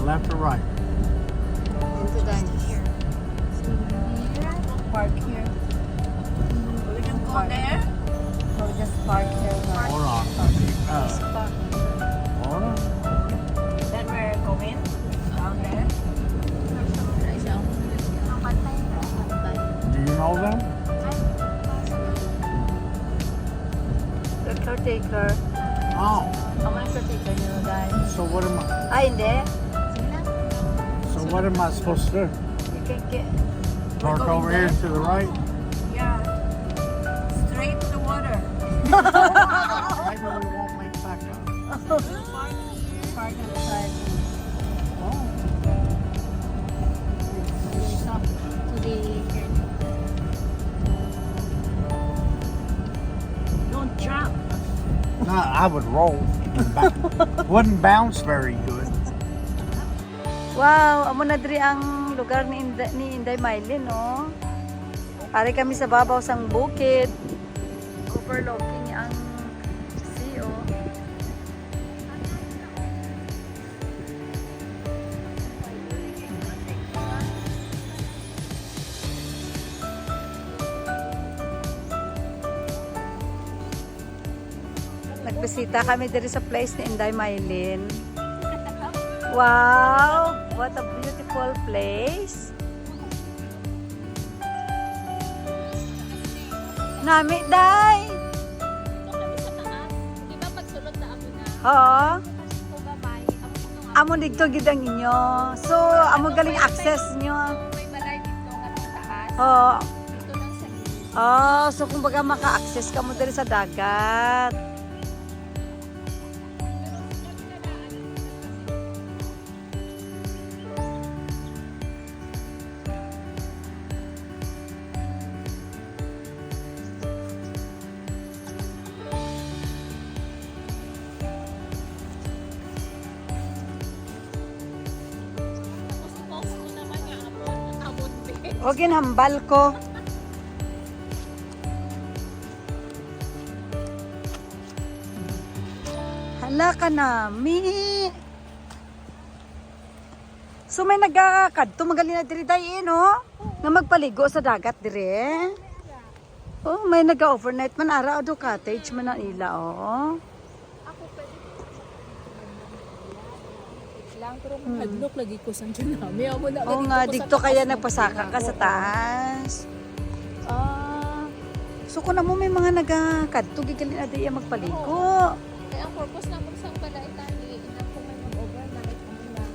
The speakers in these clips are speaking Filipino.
left or right? Into the here. Park here. We can go there. We'll just park here. Hold on. Park. Hold on. Then we're going down there. Do you know them? The caretaker. Oh. Ang mga caretaker nyo dahil. So what am I? Ay, hindi. So what am I supposed to do? You can get... Park going over here there? to the right? Yeah. Straight to the water. Maybe we won't make back up. Park on the side. Oh. To the... Don't jump. No, I would roll. Wouldn't bounce very good. Wow, amo na diri ang lugar ni Inday Maylin, no? Ari kami sa babaw sang bukid. Overlooking ang sea, oh. Nagbisita kami diri sa place ni Inday Maylin. Wow! What a beautiful place! Nami, day! Di ba pagsulod na amo na? Oo. So babay, amo nung Amo dito gid ang inyo. So, amo galing access nyo. may balay dito nga sa taas. Oo. Dito lang sa gilid. Oh, so kumbaga maka-access ka mo diri sa dagat. Tapos post ko naman nga amon be. O ginhambal ko. Hala ka nami. So may nagkakadto magali na diri day no? Nga magpaligo sa dagat dire. Oh, may nag-overnight man ara do cottage man na ila oh. Ako pwede lang pero kung hadlok lagi ko sa tsunami. Amo na Oo nga, dito kaya nagpasaka ka sa taas. Ah. So kung na mo may mga nagakadto gigali na diya magpaligo. Kaya ang purpose na mo sa balay tani ina ko may mag-overnight amo na.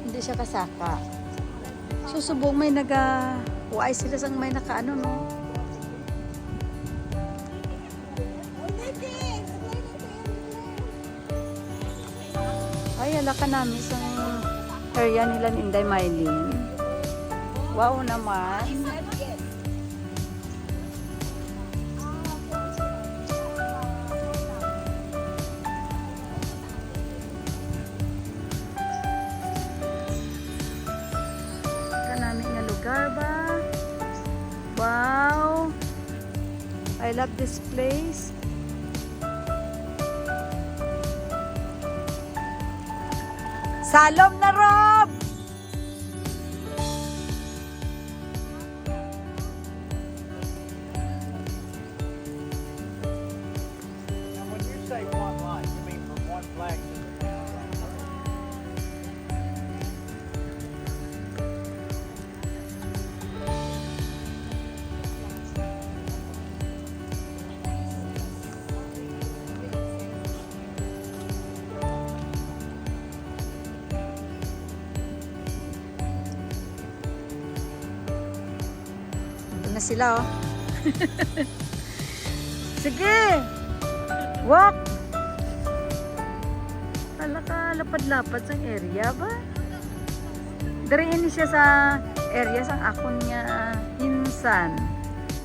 Hindi siya kasaka. Susubong may uay sila sang may nakaano no. Ay, ala ka namin sa area nila ni Inday Maylin. Wow naman. Namin nga lugar ba? Wow! I love this place. Salom na Rob! Now, when you say one line, you mean from one flag to the next? Ito na sila oh. Sige! Walk! Hala ka, lapad-lapad sa area ba? Dariin siya sa area sang akon nga hinsan.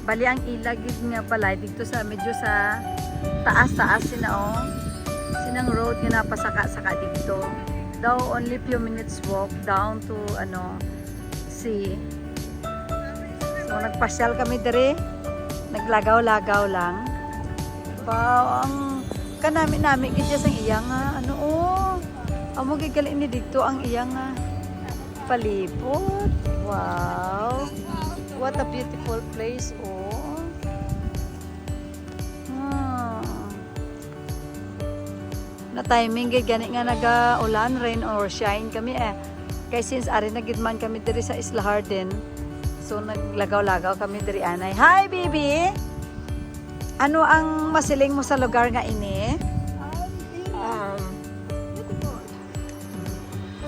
Bali ang ilagid nga pala dito sa medyo sa taas-taas sina oh. Sinang road nga napasaka-saka dito. Daw only few minutes walk down to ano sea. So nagpasyal kami dire. Naglagaw-lagaw lang. Wow, ang kanami-nami gid sa iyang nga ano oh. Amo gigali ni dito ang iyang nga palibot. Wow. What a beautiful place oh. Na timing gid gani nga naga-ulan, rain or shine kami Kay since ari na gid man kami diri sa Isla Hardin. So naglagaw-lagaw kami diri anay. Hi baby. Ano ang masiling mo sa lugar nga ini?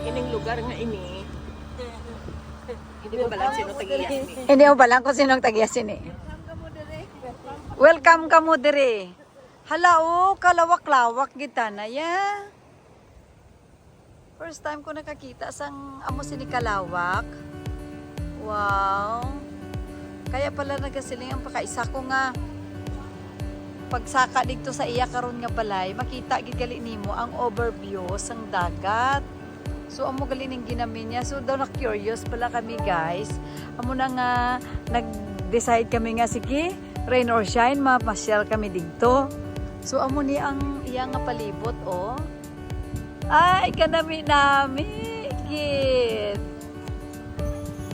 Ining lugar nga ini. Hindi mo balang sino tagiya ini. Hindi mo balang kung sinong tagiya sini. Welcome ka mo diri. Hala oh, kalawak-lawak kita na ya. First time ko nakakita sang amo sini kalawak. Wow. Kaya pala nagasiling ang pakaisa ko nga pagsaka dito sa iya karon nga balay, makita gid gali nimo ang overview sang dagat. So amo gali ning ginamin niya. So daw na curious pala kami guys. Amo na nga nag-decide kami nga sige, rain or shine, mapasyal kami dito. So amo ni ang iya nga palibot oh. Ay kanami gid.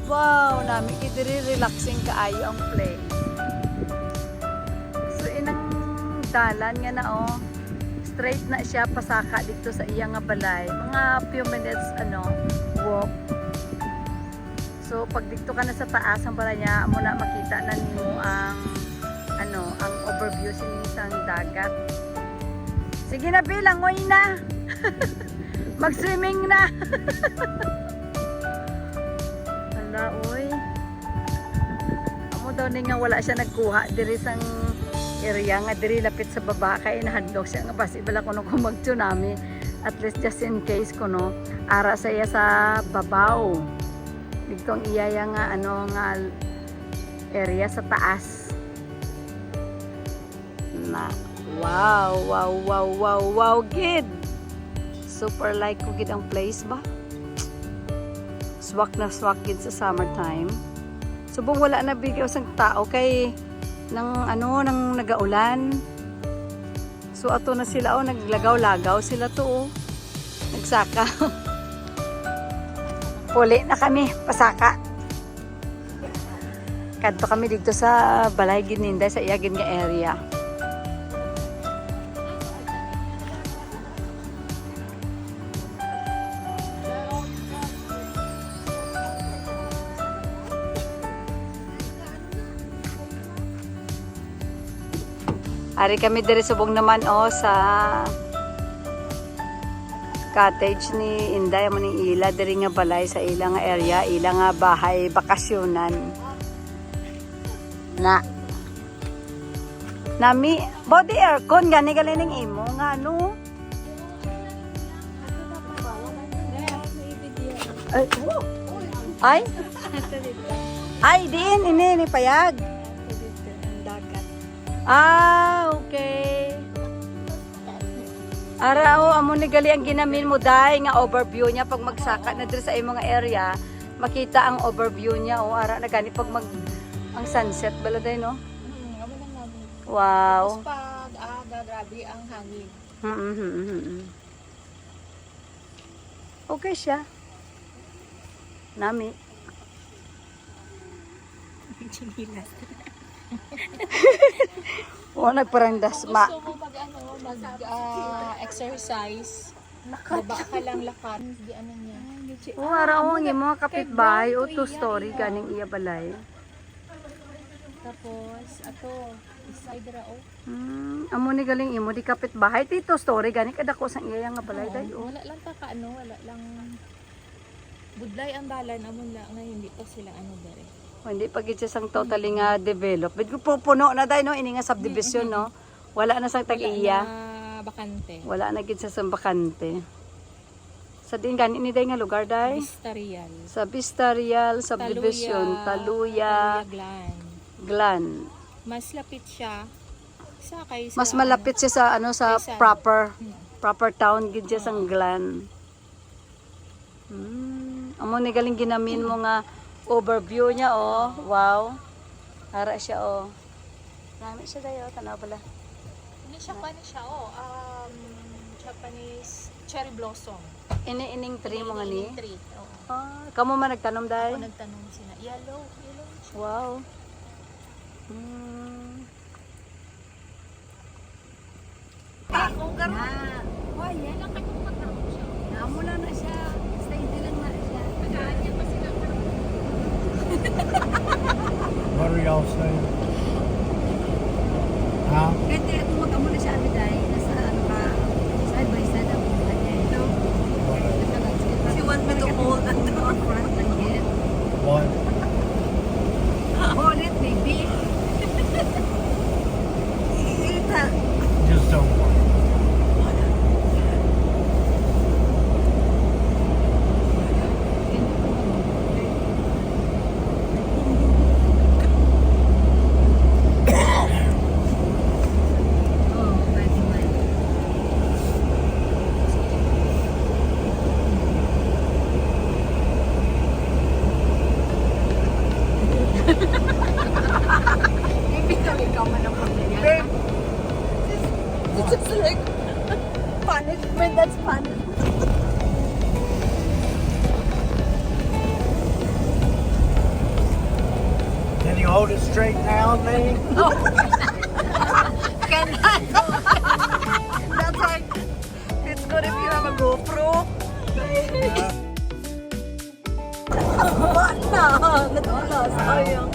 Wow, nami gid diri relaxing kaayo ang play. So inang dalan nga na oh. Straight na siya pasaka dito sa iya nga balay. Mga few minutes walk. So pag dito ka na sa taas ang balay niya, amo na makita na nimo ang ang overview sinisang dagat. Sige na bilang mo na. Mag-swimming na. Hala oy. Amo daw ni nga wala siya nagkuha diri sang area nga diri lapit sa baba kay nahadlok siya nga basi bala kuno kung mag-tsunami at least just in case kuno ara sa iya sa babaw dito ang iyaya nga nga area sa taas na wow gid super like ko gid ang place ba swak na swak gid sa summertime subong wala na bigyaw sang tao kay nang nagaulan. So ato na sila naglagaw-lagaw sila to oh. Nagsaka. Puli na kami pasaka. Kadto kami dito sa balay gininday sa iyagin nga area. Ari kami diri subong naman sa cottage ni Inday mo ni ila diri nga balay sa ila nga area, ila nga bahay bakasyonan. Nami body aircon gani ning imo nga ano. Ay din ini ni payag. Okay. Arao amo ni gali ang ginamin mo dai nga overview niya pag magsaka na diri sa imong nga area, makita ang overview niya o ara na gani pag ang sunset bala day no. Wow. Pag grabe ang hangin. Okay siya. Nami. Chinilas. O nagparandas ma. Gusto mo mag-exercise, baba ka lang lakat. Di ano niya. O araw ang mga kapitbahay o two-story ganing iya balay. Tapos, ato, side rao. Amo ni galing imo di kapitbahay ti two-story gani kadako sang iya nga balay day. Wala lang wala lang budlay ang dalan amon la nga hindi pa sila dere. Hindi pa gid siya sang totally nga develop. Bit ko pupuno na day no ini nga subdivision no. Wala na sang tag-iya. Bakante. Wala na gid sa bakante. Sa din gani ni day nga lugar day? Vistarial. Sa Vistarial subdivision, Taluya, Glan. Mas lapit siya sa kaysa Mas malapit siya sa sa kaysa, proper town gid siya sang Glan. Amo ni galing ginamin mo nga overview niya oh. Wow. Ara siya oh. Dami siya dayo tanaw pala. Japanese siya, Japanese cherry blossom. Ini-ining tree mo nga ni? Tree. Oo. Kamu man nagtanom Ako dahil? nagtanong sila. Yellow siya. Wow. Ako karon. Oh, yan ang katong siya. Namula na siya. Steady lang na siya. Nag-aanya pa sila karon. What are y'all saying? Huh? Kasi ako magamula siya abi dahil nasa ano ka side by side ang kanya ito. She wants me to hold on front lang yan. What? Hold it, baby. Just don't worry. Oh, pwede man. Ikaw man ang pamilya. It's just like punishment. That's punishment. Can you hold it straight now, Nate? That's like, it's good if you have a GoPro. What na? Natula. Sayang.